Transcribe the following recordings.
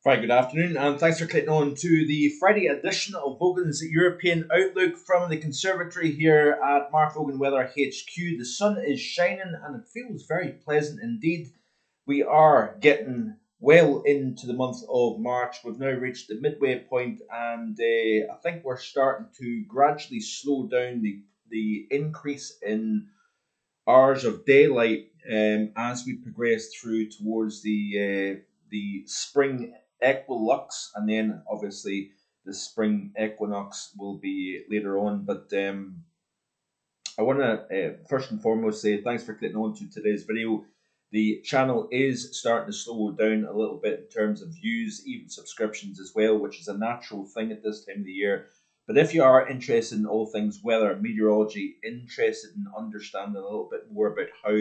Very good afternoon, and thanks for clicking on to the Friday edition of Vogan's European Outlook from the conservatory here at Mark Vogan Weather HQ. The sun is shining and it feels very pleasant indeed. We are getting well into the month of March. We've now reached the midway point, and I think we're starting to gradually slow down the increase in hours of daylight as we progress through towards the spring equinox, and then obviously the spring equinox will be later on. But I want to first and foremost say thanks for clicking on to today's video. The channel is starting to slow down a little bit in terms of views, even subscriptions as well, which is a natural thing at this time of the year. But if you are interested in all things weather, meteorology, interested in understanding a little bit more about how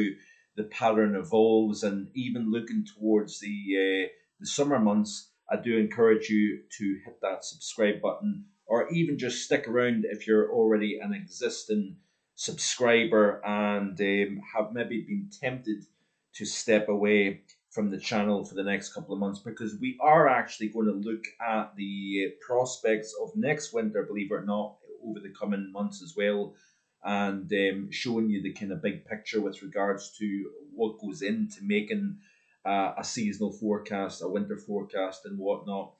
the pattern evolves, and even looking towards the summer months, I do encourage you to hit that subscribe button, or even just stick around if you're already an existing subscriber and have maybe been tempted to step away from the channel for the next couple of months, because we are actually going to look at the prospects of next winter, believe it or not, over the coming months as well, and showing you the kind of big picture with regards to what goes into making a seasonal forecast, a winter forecast, and whatnot.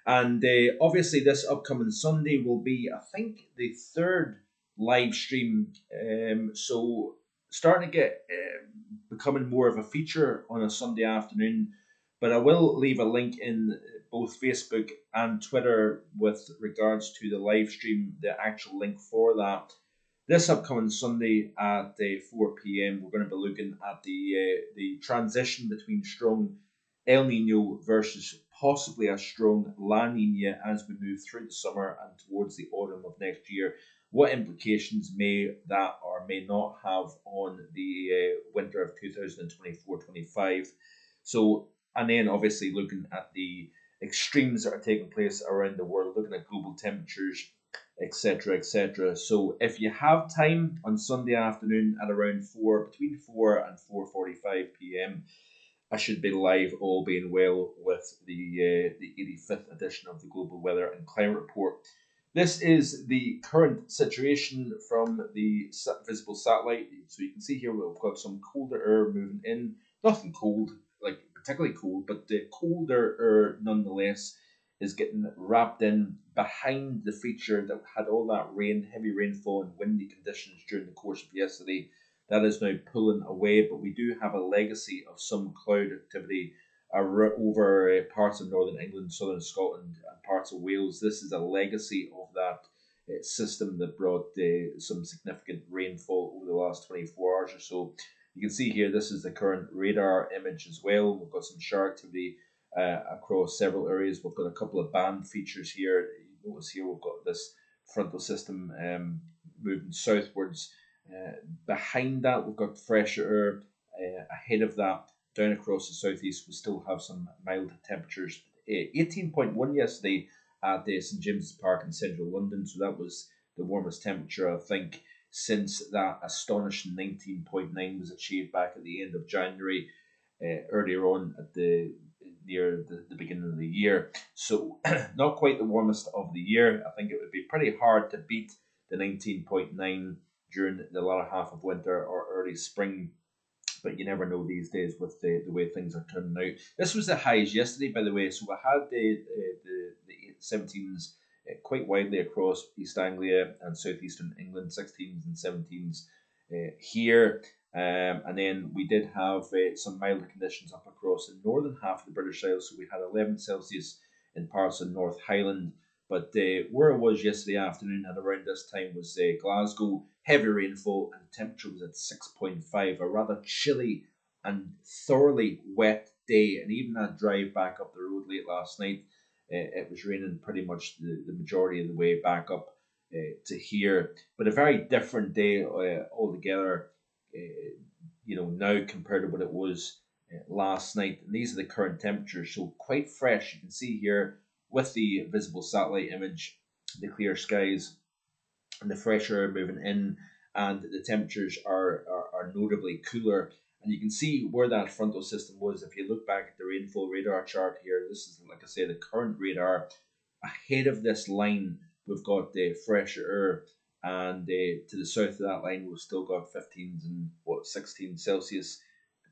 And obviously, this upcoming Sunday will be, I think, the third live stream. So starting to get becoming more of a feature on a Sunday afternoon. But I will leave a link in both Facebook and Twitter with regards to the live stream, the actual link for that. This upcoming Sunday at 4 p.m, we're going to be looking at the transition between strong El Nino versus possibly a strong La Nina as we move through the summer and towards the autumn of next year. What implications may that or may not have on the winter of 2024-25? So, and then obviously looking at the extremes that are taking place around the world, looking at global temperatures, etc., etc. So if you have time on Sunday afternoon at around between 4 and 4:45 p.m, I should be live, all being well, with the 85th edition of the Global Weather and Climate Report. This is the current situation from the visible satellite. So you can see here we've got some colder air moving in. Nothing cold, like particularly cold, but the colder air nonetheless is getting wrapped in behind the feature that had all that rain, heavy rainfall and windy conditions during the course of yesterday. That is now pulling away, but we do have a legacy of some cloud activity over parts of northern England, southern Scotland, and parts of Wales. This is a legacy of that system that brought some significant rainfall over the last 24 hours or so. You can see here, this is the current radar image as well. We've got some shower activity across several areas. We've got a couple of band features here. You notice here we've got this frontal system moving southwards. Behind that, we've got fresher air. Ahead of that, down across the southeast, we still have some mild temperatures. 18.1 yesterday at St James's Park in central London, so that was the warmest temperature, I think, since that astonishing 19.9 was achieved back at the end of January, earlier on at near the beginning of the year. So not quite the warmest of the year. I think it would be pretty hard to beat the 19.9 during the latter half of winter or early spring, but you never know these days with the way things are turning out. This was the highs yesterday, by the way, so we had the 17s quite widely across East Anglia and southeastern England, 16s and 17s here. And then we did have some milder conditions up across the northern half of the British Isles. So we had 11 Celsius in parts of North Highland. But where I was yesterday afternoon at around this time was Glasgow. Heavy rainfall and the temperature was at 6.5. A rather chilly and thoroughly wet day. And even that drive back up the road late last night, it was raining pretty much the majority of the way back up to here. But a very different day altogether. Now compared to what it was last night. And these are the current temperatures, so quite fresh. You can see here with the visible satellite image, the clear skies and the fresh air moving in, and the temperatures are notably cooler And you can see where that frontal system was. If you look back at the rainfall radar chart here, this is, like I say, the current radar. Ahead of this line, we've got the fresh air, and to the south of that line, we've still got 15s and 16 Celsius,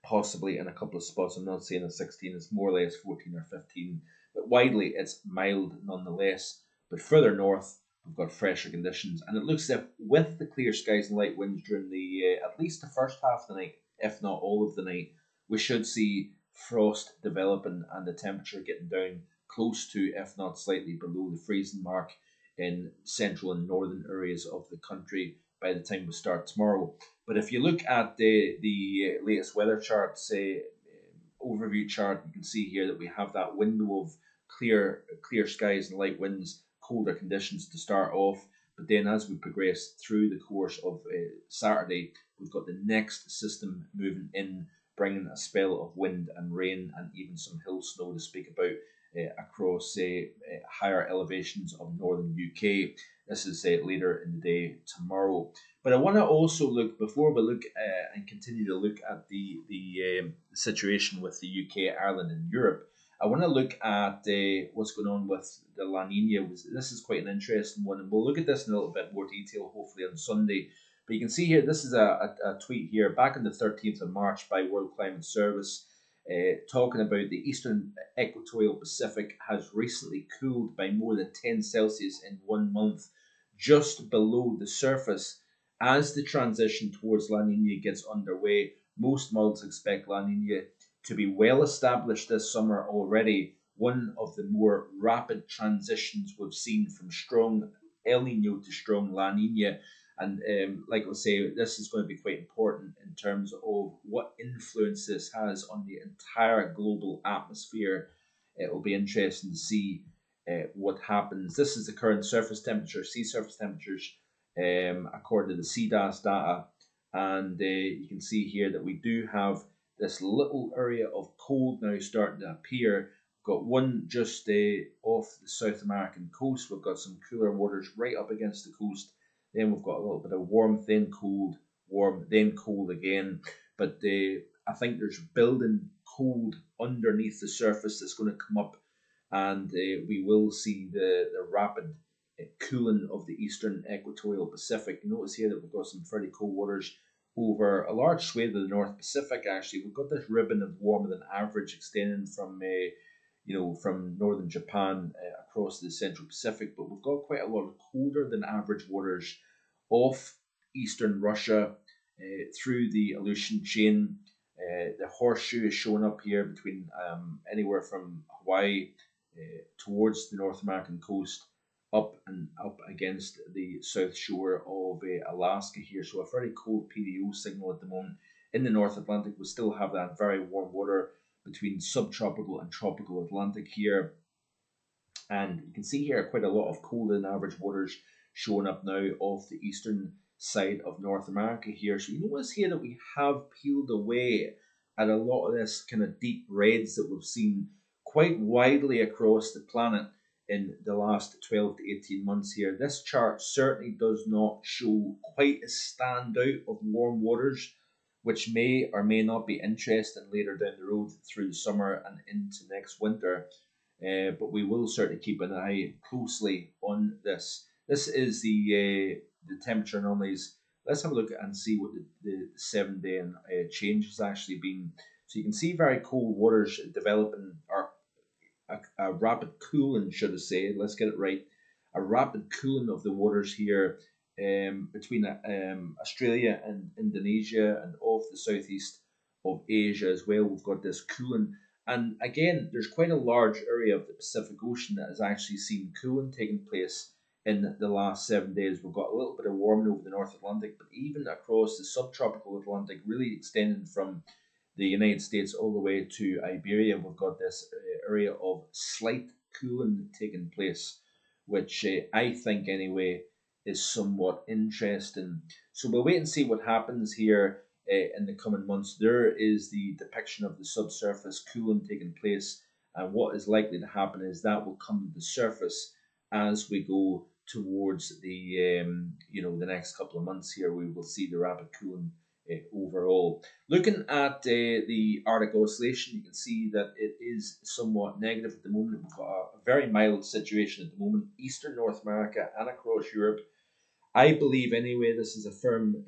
possibly in a couple of spots. I'm not saying it's 16, it's more or less 14 or 15, but widely it's mild nonetheless. But further north, we've got fresher conditions, and it looks as if with the clear skies and light winds during the at least the first half of the night, if not all of the night, we should see frost developing and the temperature getting down close to, if not slightly below, the freezing mark in central and northern areas of the country by the time we start tomorrow. But if you look at the latest weather chart, say overview chart, you can see here that we have that window of clear skies and light winds, colder conditions to start off. But then as we progress through the course of Saturday, we've got the next system moving in, bringing a spell of wind and rain and even some hill snow to speak about across higher elevations of northern UK. This is later in the day tomorrow. But I want to also look, before we look and continue to look at the situation with the UK, Ireland, and Europe, I want to look at what's going on with the La Nina. This is quite an interesting one, and we'll look at this in a little bit more detail, hopefully on Sunday. But you can see here, this is a tweet here back on the 13th of March by World Climate Service, talking about the eastern equatorial Pacific has recently cooled by more than 10 Celsius in 1 month, just below the surface. As the transition towards La Nina gets underway, most models expect La Nina to be well established this summer already, one of the more rapid transitions we've seen from strong El Nino to strong La Nina. And like I say, this is going to be quite important in terms of what influence this has on the entire global atmosphere. It will be interesting to see what happens. This is the current surface temperature, sea surface temperatures, according to the CDAS data. And you can see here that we do have this little area of cold now starting to appear. We've got one just off the South American coast. We've got some cooler waters right up against the coast. Then we've got a little bit of warmth, then cold, warm, then cold again. But I think there's building cold underneath the surface that's going to come up, and we will see the rapid cooling of the eastern equatorial Pacific. Notice here that we've got some fairly cold waters over a large swathe of the North Pacific. Actually, we've got this ribbon of warmer than average extending from from northern Japan across the Central Pacific, but we've got quite a lot of colder than average waters off eastern Russia through the Aleutian chain. The horseshoe is showing up here between anywhere from Hawaii towards the North American coast, up and up against the south shore of Alaska here. So a very cold PDO signal at the moment. In the North Atlantic, we still have that very warm water between subtropical and tropical Atlantic here. And you can see here quite a lot of colder than average waters showing up now off the eastern side of North America here. So you notice here that we have peeled away at a lot of this kind of deep reds that we've seen quite widely across the planet in the last 12 to 18 months here. This chart certainly does not show quite a standout of warm waters, which may or may not be interesting later down the road through the summer and into next winter. But we will certainly keep an eye closely on this. This is the temperature anomalies. Let's have a look and see what the 7-day change has actually been. So you can see very cold waters developing, or a rapid cooling, should I say. Let's get it right. A rapid cooling of the waters here between Australia and Indonesia and off the southeast of Asia as well. We've got this cooling. And again, there's quite a large area of the Pacific Ocean that has actually seen cooling taking place in the last 7 days. We've got a little bit of warming over the North Atlantic, but even across the subtropical Atlantic, really extending from the United States all the way to Iberia, we've got this area of slight cooling taking place, which I think anyway is somewhat interesting. So we'll wait and see what happens here in the coming months. There is the depiction of the subsurface cooling taking place, and what is likely to happen is that will come to the surface as we go towards the the next couple of months here. We will see the rapid cooling overall. Looking at the Arctic oscillation, you can see that it is somewhat negative at the moment. We've got a very mild situation at the moment, Eastern North America and across Europe. I believe, anyway, this is a firm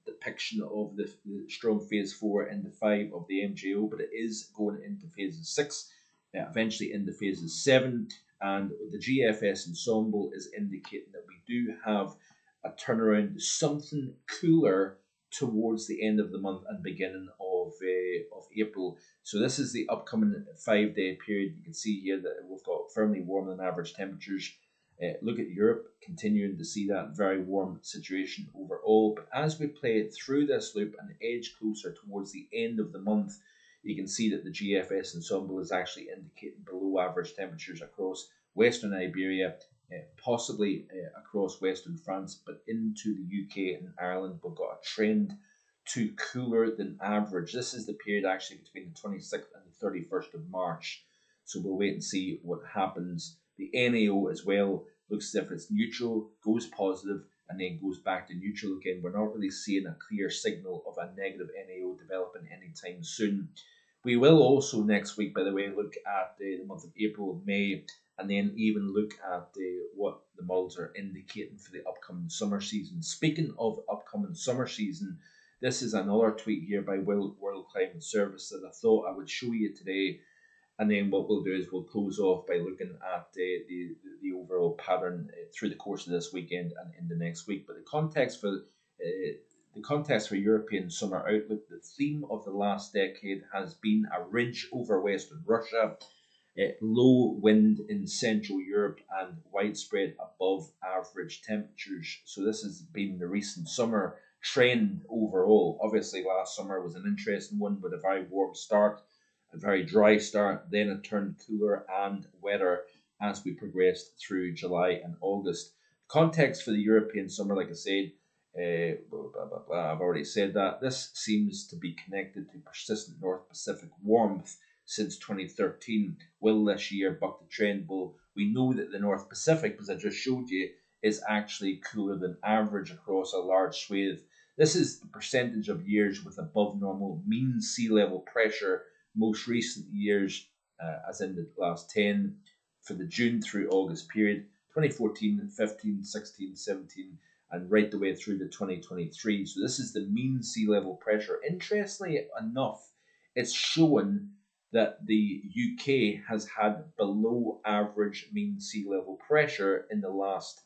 depiction of the strong phase 4 and the 5 of the MJO, but it is going into phases 6, eventually into phases 7, and the GFS ensemble is indicating that we do have a turnaround to something cooler towards the end of the month and beginning of April. So this is the upcoming 5-day period. You can see here that we've got firmly warmer than average temperatures. Look at Europe, continuing to see that very warm situation overall. But as we play through this loop and edge closer towards the end of the month, you can see that the GFS ensemble is actually indicating below average temperatures across Western Iberia, possibly across Western France, but into the UK and Ireland. We've got a trend to cooler than average. This is the period actually between the 26th and the 31st of March. So we'll wait and see what happens. The NAO as well looks as if it's neutral, goes positive, and then goes back to neutral again. We're not really seeing a clear signal of a negative NAO developing anytime soon. We will also next week, by the way, look at the month of April and May, and then even look at what the models are indicating for the upcoming summer season. Speaking of upcoming summer season, this is another tweet here by World Climate Service that I thought I would show you today. And then what we'll do is we'll close off by looking at the overall pattern through the course of this weekend and in the next week. But the context for European summer outlook, the theme of the last decade has been a ridge over Western Russia, low wind in Central Europe, and widespread above average temperatures. So this has been the recent summer trend overall. Obviously, last summer was an interesting one with a very warm start, a very dry start, then it turned cooler and wetter as we progressed through July and August. Context for the European summer, like I said, I've already said that. This seems to be connected to persistent North Pacific warmth since 2013. Will this year buck the trend? Well, we know that the North Pacific, as I just showed you, is actually cooler than average across a large swathe. This is the percentage of years with above normal mean sea level pressure. Most recent years, as in the last 10, for the June through August period, 2014, 15, 16, 17, and right the way through to 2023. So this is the mean sea level pressure. Interestingly enough, it's showing that the UK has had below average mean sea level pressure in the last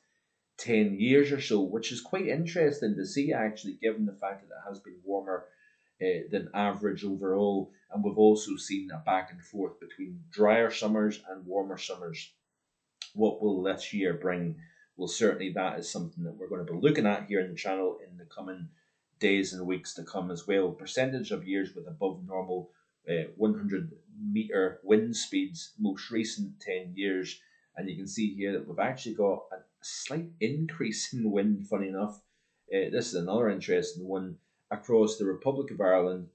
10 years or so, which is quite interesting to see actually, given the fact that it has been warmer than average overall. And we've also seen a back and forth between drier summers and warmer summers. What will this year bring? Well, certainly that is something that we're going to be looking at here in the channel in the coming days and weeks to come as well. Percentage of years with above normal 100-meter wind speeds, most recent 10 years. And you can see here that we've actually got a slight increase in wind, funny enough. This is another interesting one. Across the Republic of Ireland,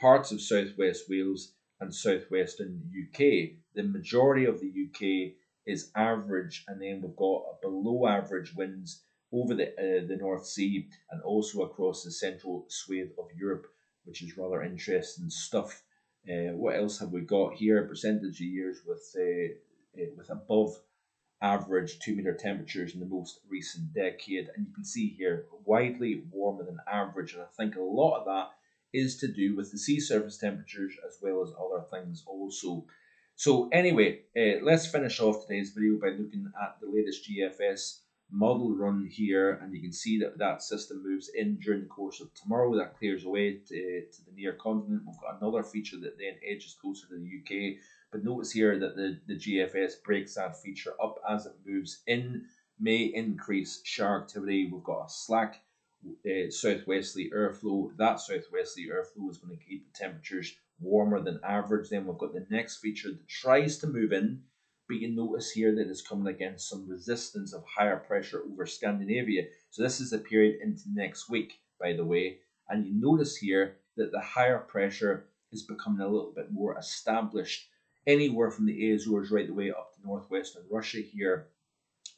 parts of southwest Wales and southwestern UK. The majority of the UK is average, and then we've got below average winds over the North Sea and also across the central swathe of Europe, which is rather interesting stuff. What else have we got here? Percentage of years with above average 2-meter temperatures in the most recent decade, and you can see here widely warmer than average, and I think a lot of that is to do with the sea surface temperatures as well as other things also. So anyway, let's finish off today's video by looking at the latest GFS model run here, and you can see that that system moves in during the course of tomorrow. That clears away to the near continent. We've got another feature that then edges closer to the UK. But notice here that the GFS breaks that feature up as it moves in, may increase shower activity. We've got a slack southwesterly airflow. That southwesterly airflow is going to keep the temperatures warmer than average. Then we've got the next feature that tries to move in, but you notice here that it's coming against some resistance of higher pressure over Scandinavia. So this is a period into next week, by the way. And you notice here that the higher pressure is becoming a little bit more established. Anywhere from the Azores right the way up to northwestern Russia here,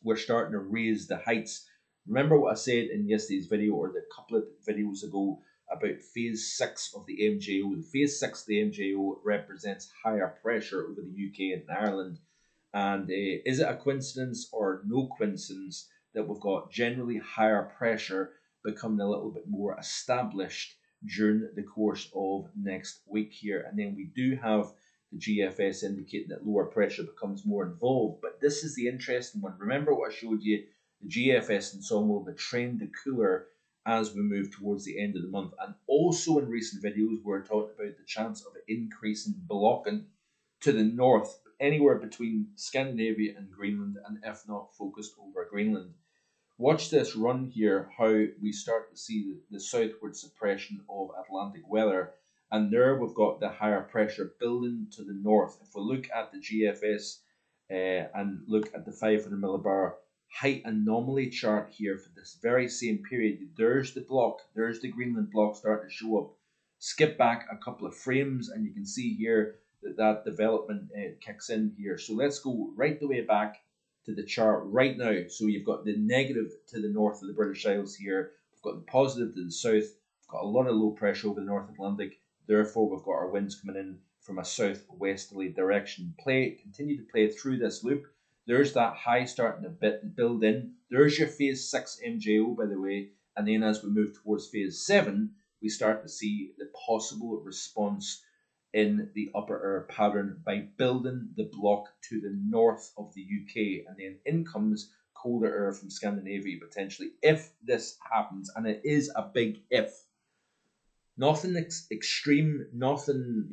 we're starting to raise the heights. Remember what I said in yesterday's video or the couple of videos ago about phase 6 of the MJO. The phase 6 of the MJO represents higher pressure over the UK and Ireland. And is it a coincidence or no coincidence that we've got generally higher pressure becoming a little bit more established during the course of next week here? And then we do have the GFS indicating that lower pressure becomes more involved. But this is the interesting one. Remember what I showed you, the GFS and so on will be trend to cooler as we move towards the end of the month. And also in recent videos, we're talking about the chance of an increase in blocking to the north, anywhere between Scandinavia and Greenland, and if not, focused over Greenland. Watch this run here, how we start to see the southward suppression of Atlantic weather. And there we've got the higher pressure building to the north. If we look at the GFS and look at the 500 millibar height anomaly chart here for this very same period, there's the block, there's the Greenland block starting to show up. Skip back a couple of frames and you can see here that development kicks in here. So let's go right the way back to the chart right now. So you've got the negative to the north of the British Isles here. We've got the positive to the south. We've got a lot of low pressure over the North Atlantic. Therefore, we've got our winds coming in from a southwesterly direction. Continue to play through this loop. There's that high starting to build in. There's your phase 6 MJO, by the way. And then as we move towards phase 7, we start to see the possible response in the upper air pattern by building the block to the north of the UK, and then in comes colder air from Scandinavia potentially if this happens, and it is a big if. Nothing extreme, nothing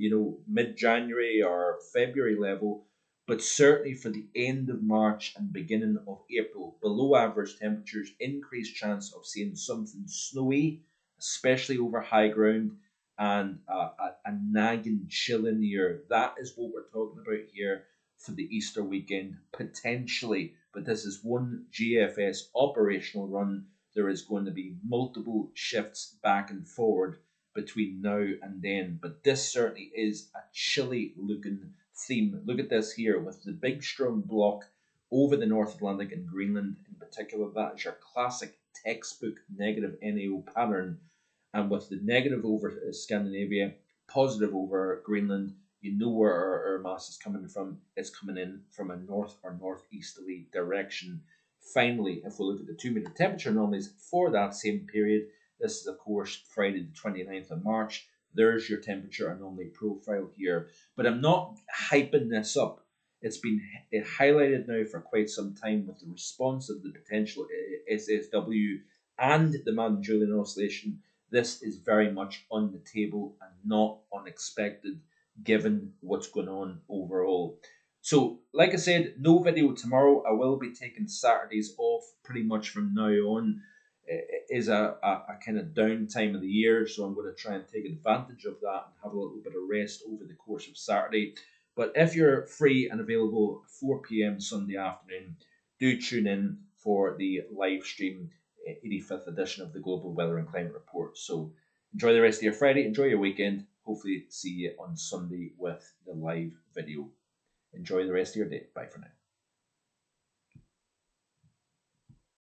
mid-January or February level, but certainly for the end of March and beginning of April, below average temperatures, increased chance of seeing something snowy, especially over high ground, and a nagging chill in the air. That is what we're talking about here for the Easter weekend, potentially. But this is one GFS operational run. There is going to be multiple shifts back and forward between now and then. But this certainly is a chilly looking theme. Look at this here with the big strong block over the North Atlantic and Greenland in particular. That is your classic textbook negative NAO pattern. And with the negative over Scandinavia, positive over Greenland, you know where our air mass is coming from. It's coming in from a north or northeasterly direction. Finally, if we look at the 2 meter temperature anomalies for that same period, this is of course Friday the 29th of March. There's your temperature anomaly profile here. But I'm not hyping this up. It's been highlighted now for quite some time with the response of the potential SSW and the Madden Julian oscillation. This is very much on the table and not unexpected given what's going on overall. So, like I said, no video tomorrow. I will be taking Saturdays off pretty much from now on. It is a kind of down time of the year, so I'm going to try and take advantage of that and have a little bit of rest over the course of Saturday. But if you're free and available 4 p.m. Sunday afternoon, do tune in for the live stream 85th edition of the Global Weather and Climate Report. So enjoy the rest of your Friday, enjoy your weekend. Hopefully see you on Sunday with the live video. Enjoy the rest of your day. Bye for now.